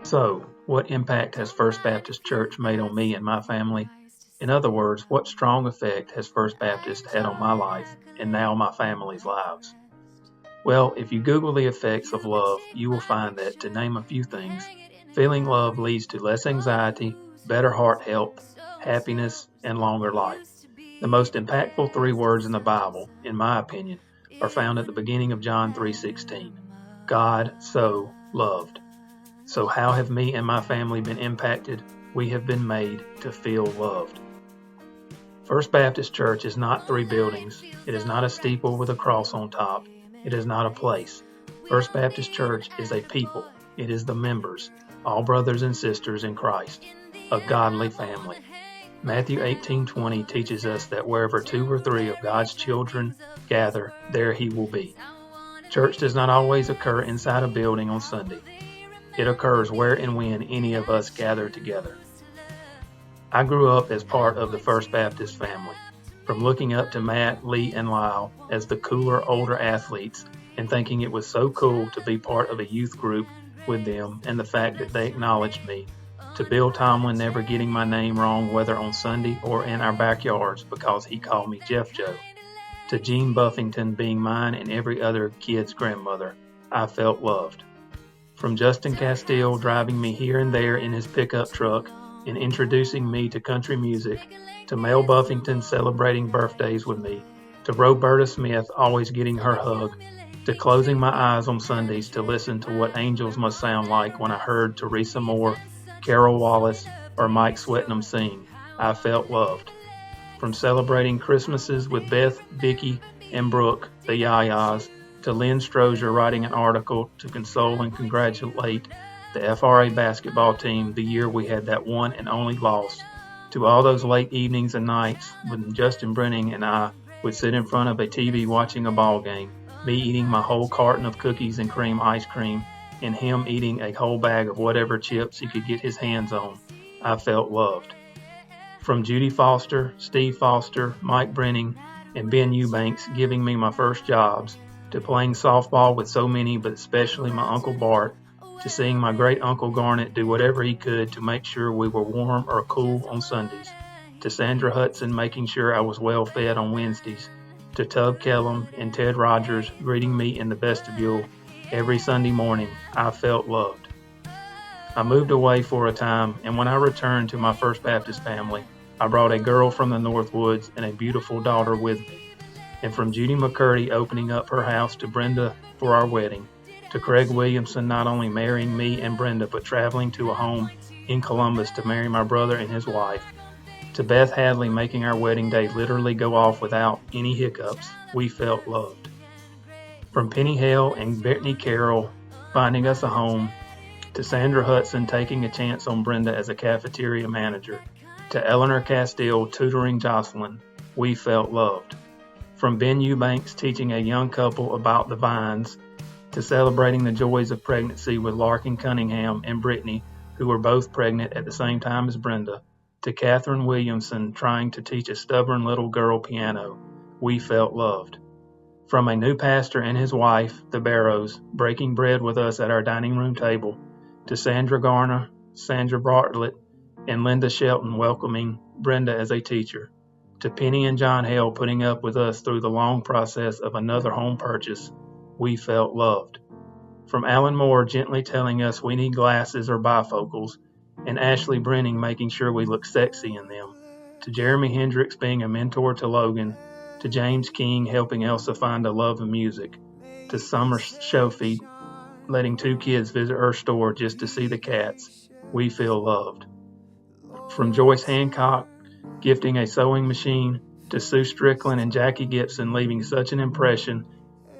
So, what impact has First Baptist Church made on me and my family? In other words, what strong effect has First Baptist had on my life and now my family's lives? Well, if you Google the effects of love, you will find that, to name a few things, feeling love leads to less anxiety, better heart health, happiness, and longer life. The most impactful three words in the Bible, in my opinion, are found at the beginning of John 3:16. God so loved. So how have me and my family been impacted? We have been made to feel loved. First Baptist Church is not three buildings. It is not a steeple with a cross on top. It is not a place. First Baptist Church is a people. It is the members, all brothers and sisters in Christ, a godly family. Matthew 18:20 teaches us that wherever two or three of God's children gather, there he will be. Church does not always occur inside a building on Sunday. It occurs where and when any of us gather together. I grew up as part of the First Baptist family, from looking up to Matt, Lee, and Lyle as the cooler, older athletes and thinking it was so cool to be part of a youth group with them and the fact that they acknowledged me, to Bill Tomlin never getting my name wrong whether on Sunday or in our backyards because he called me Jeff Joe, to Jean Buffington being mine and every other kid's grandmother. I felt loved. From Justin Castile driving me here and there in his pickup truck and introducing me to country music, to Mel Buffington celebrating birthdays with me, to Roberta Smith always getting her hug, to closing my eyes on Sundays to listen to what angels must sound like when I heard Teresa Moore, Carol Wallace, or Mike Swetnam sing, I felt loved. From celebrating Christmases with Beth, Vicky, and Brooke, the Yayas, to Lynn Strozier writing an article to console and congratulate the FRA basketball team the year we had that one and only loss, to all those late evenings and nights when Justin Brenning and I would sit in front of a TV watching a ball game, me eating my whole carton of cookies and cream ice cream, and him eating a whole bag of whatever chips he could get his hands on, I felt loved. From Judy Foster, Steve Foster, Mike Brenning, and Ben Eubanks giving me my first jobs, to playing softball with so many, but especially my Uncle Bart, to seeing my great Uncle Garnet do whatever he could to make sure we were warm or cool on Sundays, to Sandra Hudson making sure I was well fed on Wednesdays, to Tub Kellum and Ted Rogers greeting me in the vestibule every Sunday morning. I felt loved. I moved away for a time, and when I returned to my First Baptist family, I brought a girl from the Northwoods and a beautiful daughter with me. And from Judy McCurdy opening up her house to Brenda for our wedding, to Craig Williamson not only marrying me and Brenda, but traveling to a home in Columbus to marry my brother and his wife, to Beth Hadley making our wedding day literally go off without any hiccups, we felt loved. From Penny Hale and Brittany Carroll finding us a home, to Sandra Hudson taking a chance on Brenda as a cafeteria manager, to Eleanor Castile tutoring Jocelyn, we felt loved. From Ben Eubanks teaching a young couple about the vines, to celebrating the joys of pregnancy with Larkin Cunningham and Brittany, who were both pregnant at the same time as Brenda, to Catherine Williamson trying to teach a stubborn little girl piano, we felt loved. From a new pastor and his wife, the Barrows, breaking bread with us at our dining room table, to Sandra Garner, Sandra Bartlett, and Linda Shelton welcoming Brenda as a teacher, to Penny and John Hale putting up with us through the long process of another home purchase, we felt loved. From Alan Moore gently telling us we need glasses or bifocals, and Ashley Brenning making sure we look sexy in them, to Jeremy Hendricks being a mentor to Logan, to James King helping Elsa find a love of music, to Summer Shofie letting two kids visit her store just to see the cats, we feel loved. From Joyce Hancock gifting a sewing machine, to Sue Strickland and Jackie Gibson leaving such an impression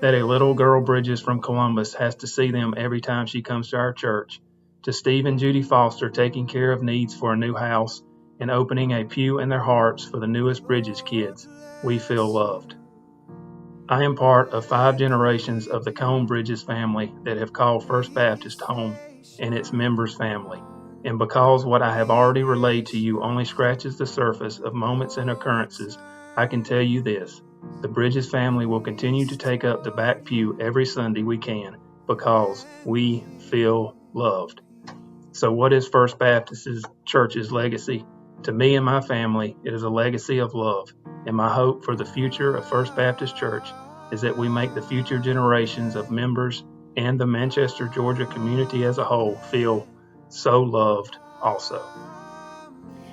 that a little girl Bridges from Columbus has to see them every time she comes to our church, to Steve and Judy Foster taking care of needs for a new house and opening a pew in their hearts for the newest Bridges kids, we feel loved. I am part of 5 generations of the Cone Bridges family that have called First Baptist home and its members family. And because what I have already relayed to you only scratches the surface of moments and occurrences, I can tell you this: the Bridges family will continue to take up the back pew every Sunday we can because we feel loved. So what is First Baptist Church's legacy? To me and my family, it is a legacy of love, and my hope for the future of First Baptist Church is that we make the future generations of members and the Manchester, Georgia community as a whole feel so loved also.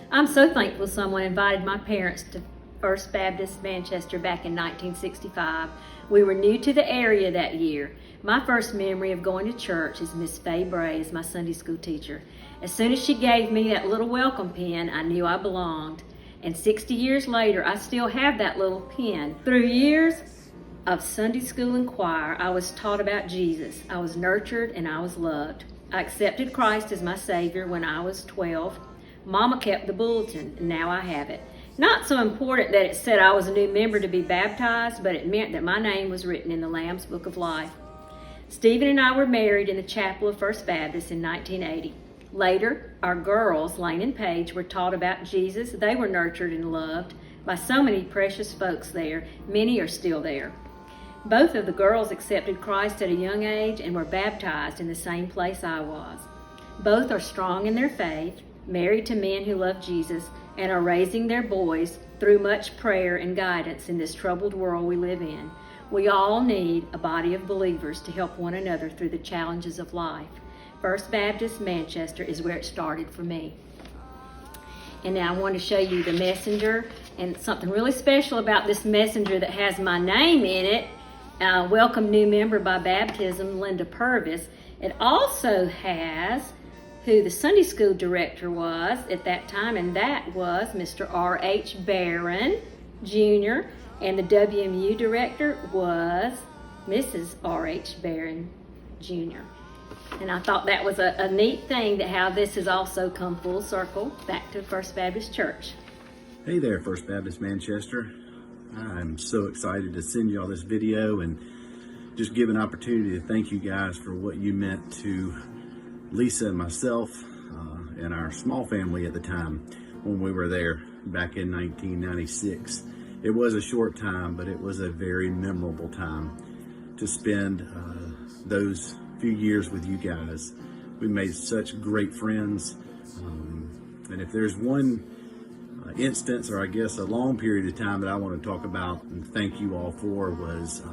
I'm so thankful someone invited my parents to First Baptist Manchester back in 1965. We were new to the area that year. My first memory of going to church is Miss Faye Bray as my Sunday school teacher. As soon as she gave me that little welcome pin, I knew I belonged. And 60 years later, I still have that little pin. Through years of Sunday school and choir, I was taught about Jesus. I was nurtured and I was loved. I accepted Christ as my Savior when I was 12. Mama kept the bulletin, and now I have it. Not so important that it said I was a new member to be baptized, but it meant that my name was written in the Lamb's Book of Life. Stephen and I were married in the chapel of First Baptist in 1980. Later, our girls, Lane and Paige, were taught about Jesus. They were nurtured and loved by so many precious folks there. Many are still there. Both of the girls accepted Christ at a young age and were baptized in the same place I was. Both are strong in their faith, married to men who love Jesus, and are raising their boys through much prayer and guidance in this troubled world we live in. We all need a body of believers to help one another through the challenges of life. First Baptist Manchester is where it started for me. And now I want to show you the messenger, and something really special about this messenger that has my name in it. Welcome new member by baptism, Linda Purvis. It also has who the Sunday school director was at that time, and that was Mr. R.H. Barron, Jr., and the WMU director was Mrs. R.H. Barron, Jr. And I thought that was a neat thing, that how this has also come full circle back to First Baptist Church. Hey there, First Baptist Manchester. I'm so excited to send you all this video and just give an opportunity to thank you guys for what you meant to Lisa and myself and our small family at the time when we were there back in 1996. It was a short time, but it was a very memorable time to spend those few years with you guys. We made such great friends, and if there's one instance, or I guess a long period of time that I want to talk about and thank you all for, was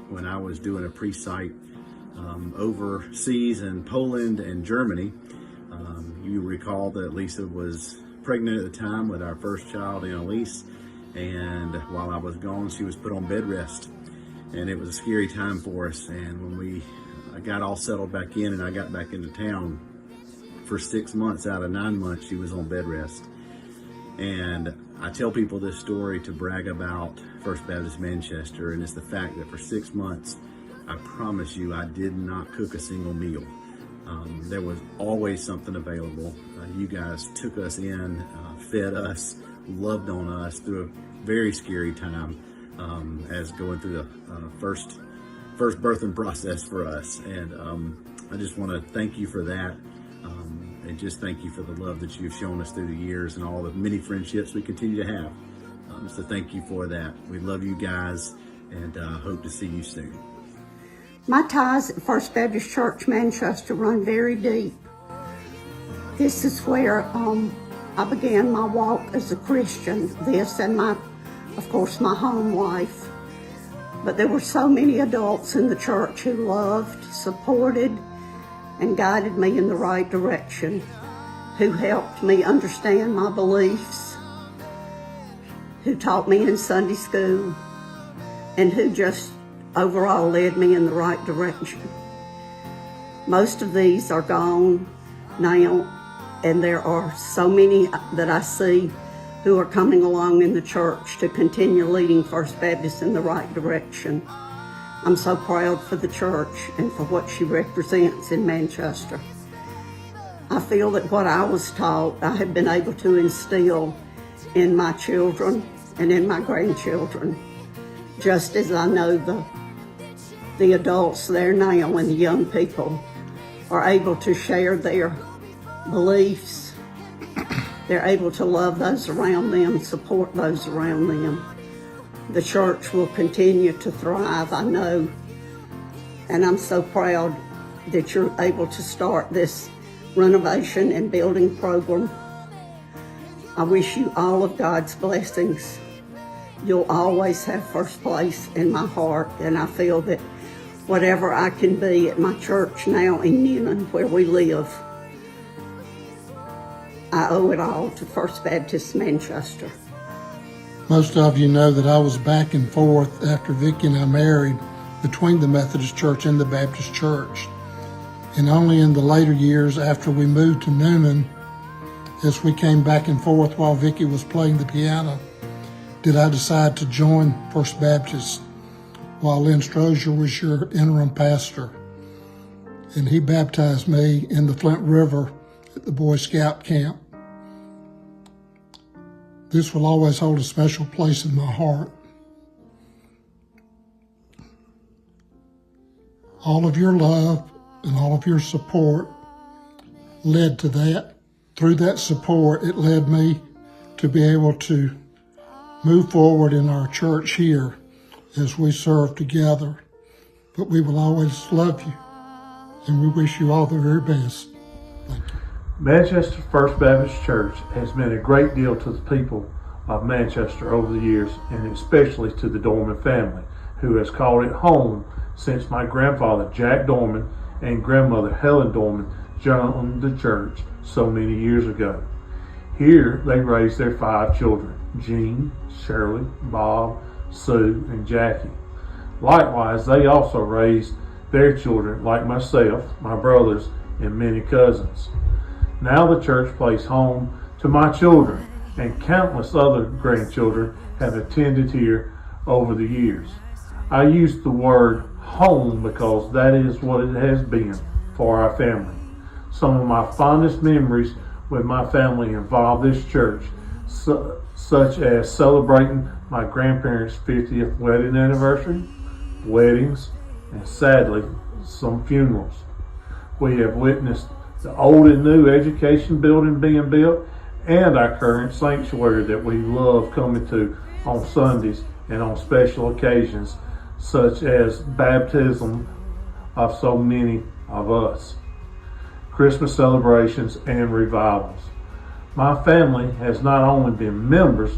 when I was doing a pre-site overseas in Poland and Germany. You recall that Lisa was pregnant at the time with our first child, Annalise, and while I was gone, she was put on bed rest, and it was a scary time for us. And when I got all settled back in and I got back into town, for 6 months out of 9 months, she was on bed rest. And I tell people this story to brag about First Baptist Manchester, and it's the fact that for 6 months, I promise you, I did not cook a single meal. There was always something available. You guys took us in, fed us, loved on us through a very scary time as going through the first birthing process for us. And I just want to thank you for that. And just thank you for the love that you've shown us through the years and all the many friendships we continue to have. So thank you for that. We love you guys, and hope to see you soon. My ties at First Baptist Church Manchester run very deep. This is where I began my walk as a Christian, this and of course, my home life. But there were so many adults in the church who loved, supported, and guided me in the right direction, who helped me understand my beliefs, who taught me in Sunday school, and who just overall led me in the right direction. Most of these are gone now, and there are so many that I see who are coming along in the church to continue leading First Baptist in the right direction. I'm so proud for the church and for what she represents in Manchester. I feel that what I was taught, I have been able to instill in my children and in my grandchildren, just as I know the adults there now and the young people are able to share their beliefs. They're able to love those around them, support those around them. The church will continue to thrive, I know. And I'm so proud that you're able to start this renovation and building program. I wish you all of God's blessings. You'll always have first place in my heart, and I feel that whatever I can be at my church now in Newnan, where we live, I owe it all to First Baptist Manchester. Most of you know that I was back and forth after Vicki and I married between the Methodist Church and the Baptist Church. And only in the later years after we moved to Newnan, as we came back and forth while Vicki was playing the piano, did I decide to join First Baptist while Lynn Strozier was your interim pastor. And he baptized me in the Flint River at the Boy Scout camp. This will always hold a special place in my heart. All of your love and all of your support led to that. Through that support, it led me to be able to move forward in our church here as we serve together. But we will always love you, and we wish you all the very best. Thank you. Manchester First Baptist Church has meant a great deal to the people of Manchester over the years, and especially to the Dorman family, who has called it home since my grandfather Jack Dorman and grandmother Helen Dorman joined the church so many years ago. Here they raised their 5 children: Jean, Shirley, Bob, Sue, and Jackie. Likewise, they also raised their children like myself, my brothers, and many cousins. Now the church plays home to my children, and countless other grandchildren have attended here over the years. I use the word home because that is what it has been for our family. Some of my fondest memories with my family involve this church, such as celebrating my grandparents' 50th wedding anniversary, weddings, and sadly, some funerals. We have witnessed the old and new education building being built, and our current sanctuary that we love coming to on Sundays and on special occasions, such as baptism of so many of us, Christmas celebrations, and revivals. My family has not only been members,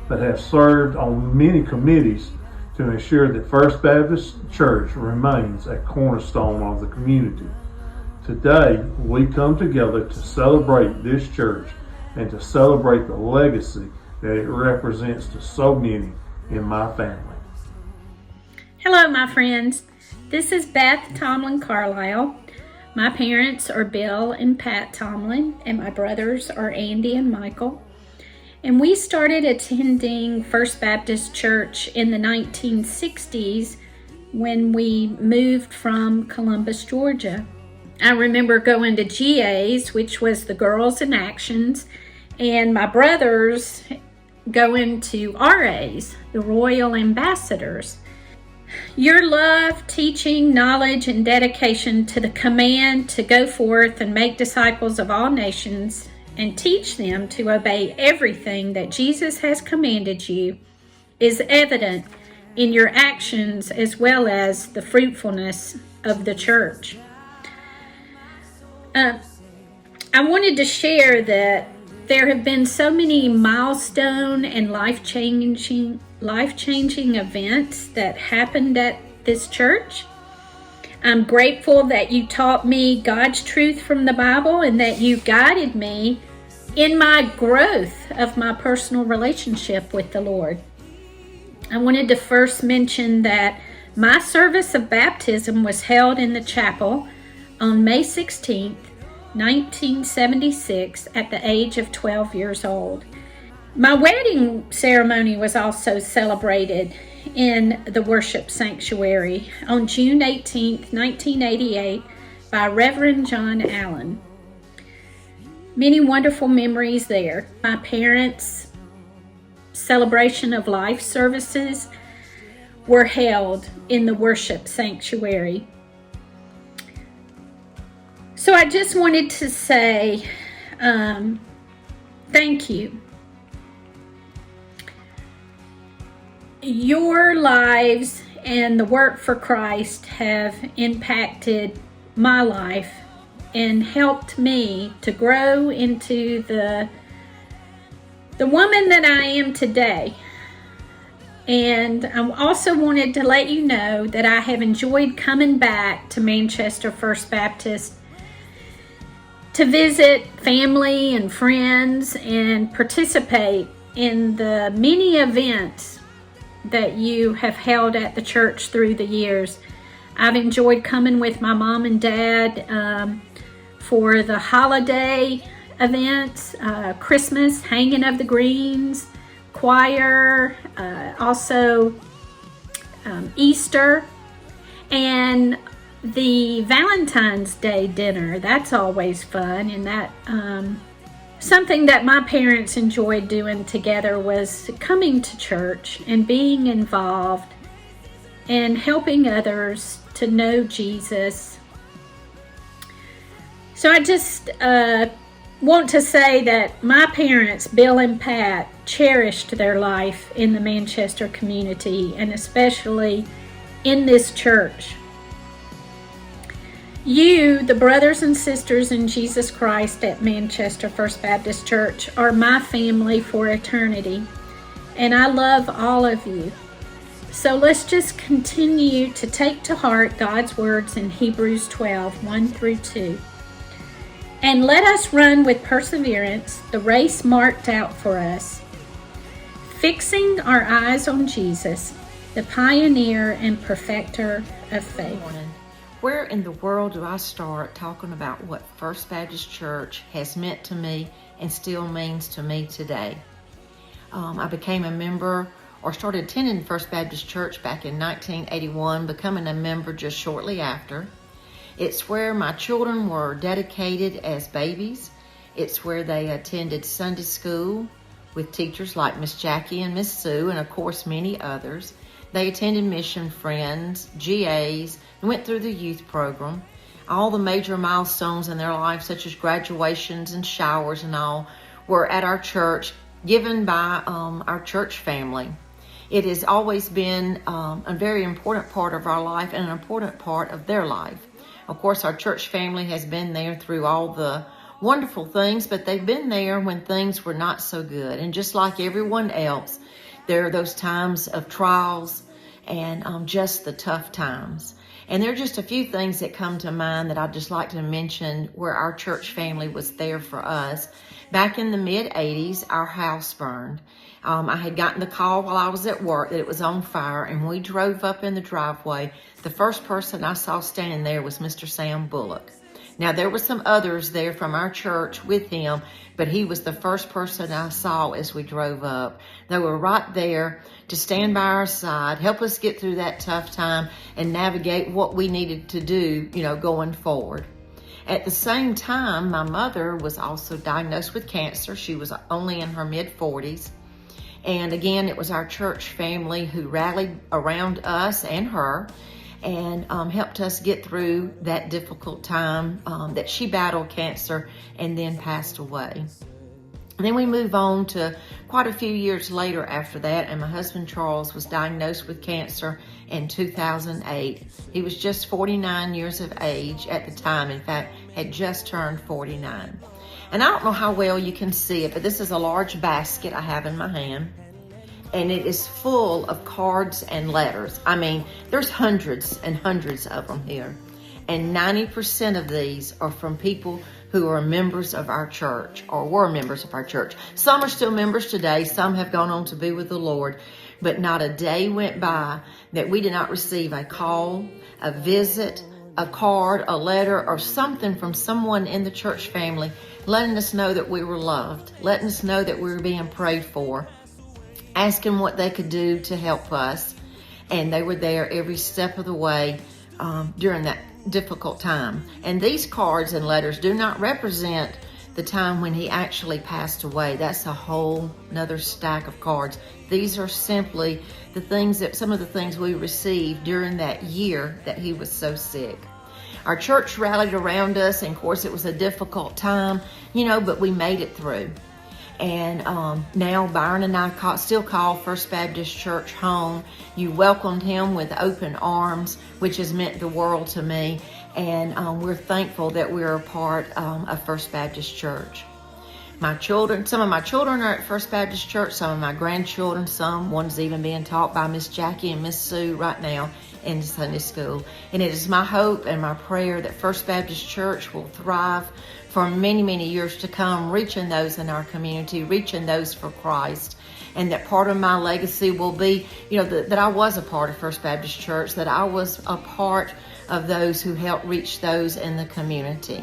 but have served on many committees to ensure that First Baptist Church remains a cornerstone of the community. Today, we come together to celebrate this church and to celebrate the legacy that it represents to so many in my family. Hello, my friends. This is Beth Tomlin Carlisle. My parents are Bill and Pat Tomlin, and my brothers are Andy and Michael. And we started attending First Baptist Church in the 1960s when we moved from Columbus, Georgia. I remember going to GAs, which was the Girls in Actions, and my brothers going to RAs, the Royal Ambassadors. Your love, teaching, knowledge, and dedication to the command to go forth and make disciples of all nations and teach them to obey everything that Jesus has commanded you is evident in your actions as well as the fruitfulness of the church. I wanted to share that there have been so many milestone and life-changing events that happened at this church. I'm grateful that you taught me God's truth from the Bible and that you guided me in my growth of my personal relationship with the Lord. I wanted to first mention that my service of baptism was held in the chapel on May 16th, 1976, at the age of 12 years old. My wedding ceremony was also celebrated in the worship sanctuary on June 18th, 1988 by Reverend John Allen. Many wonderful memories there. My parents' celebration of life services were held in the worship sanctuary. So I just wanted to say thank you. Your lives and the work for Christ have impacted my life and helped me to grow into the woman that I am today. And I also wanted to let you know that I have enjoyed coming back to Manchester First Baptist to visit family and friends and participate in the many events that you have held at the church through the years. I've enjoyed coming with my mom and dad for the holiday events, Christmas, hanging of the greens, choir, also Easter, and the Valentine's Day dinner. That's always fun, and that something that my parents enjoyed doing together was coming to church and being involved and helping others to know Jesus. So I just want to say that my parents, Bill and Pat, cherished their life in the Manchester community, and especially in this church. You, the brothers and sisters in Jesus Christ at Manchester First Baptist Church, are my family for eternity, and I love all of you. So let's just continue to take to heart God's words in Hebrews 12, 1 through 2. And let us run with perseverance the race marked out for us, fixing our eyes on Jesus, the pioneer and perfecter of faith. Where in the world do I start talking about what First Baptist Church has meant to me and still means to me today? I became a member or started attending First Baptist Church back in 1981, becoming a member just shortly after. It's where my children were dedicated as babies. It's where they attended Sunday school with teachers like Miss Jackie and Miss Sue, and of course many others. They attended Mission Friends, GAs, and went through the youth program. All the major milestones in their lives, such as graduations and showers and all, were at our church, given by our church family. It has always been a very important part of our life and an important part of their life. Of course, our church family has been there through all the wonderful things, but they've been there when things were not so good. And just like everyone else, there are those times of trials and just the tough times. And there are just a few things that come to mind that I'd just like to mention where our church family was there for us. Back in the mid-'80s, our house burned. I had gotten the call while I was at work that it was on fire, and when we drove up in the driveway, the first person I saw standing there was Mr. Sam Bullock. Now, there were some others there from our church with him, but he was the first person I saw as we drove up. They were right there to stand by our side, help us get through that tough time, and navigate what we needed to do, going forward. At the same time, my mother was also diagnosed with cancer. She was only in her mid-40s. And again, it was our church family who rallied around us and her and helped us get through that difficult time that she battled cancer and then passed away. And then we move on to quite a few years later after that, and my husband Charles was diagnosed with cancer in 2008. He was just 49 years of age at the time. In fact, had just turned 49. And I don't know how well you can see it, but this is a large basket I have in my hand. And it is full of cards and letters. I mean, there's hundreds and hundreds of them here. And 90% of these are from people who are members of our church or were members of our church. Some are still members today. Some have gone on to be with the Lord. But not a day went by that we did not receive a call, a visit, a card, a letter, or something from someone in the church family letting us know that we were loved, letting us know that we were being prayed for, asking what they could do to help us. And they were there every step of the way during that difficult time. And these cards and letters do not represent the time when he actually passed away. That's a whole nother stack of cards. These are simply the things some of the things we received during that year that he was so sick. Our church rallied around us, and of course it was a difficult time, but we made it through. And now Byron and I still call First Baptist Church home. You welcomed him with open arms, which has meant the world to me. and we're thankful that we're a part of First Baptist Church. Some of my children are at First Baptist Church, some of my grandchildren, one's even being taught by Miss Jackie and Miss Sue right now in Sunday school. And it is my hope and my prayer that First Baptist Church will thrive for many, many years to come, reaching those in our community, reaching those for Christ. And that part of my legacy will be, that I was a part of First Baptist Church, that I was a part of those who helped reach those in the community.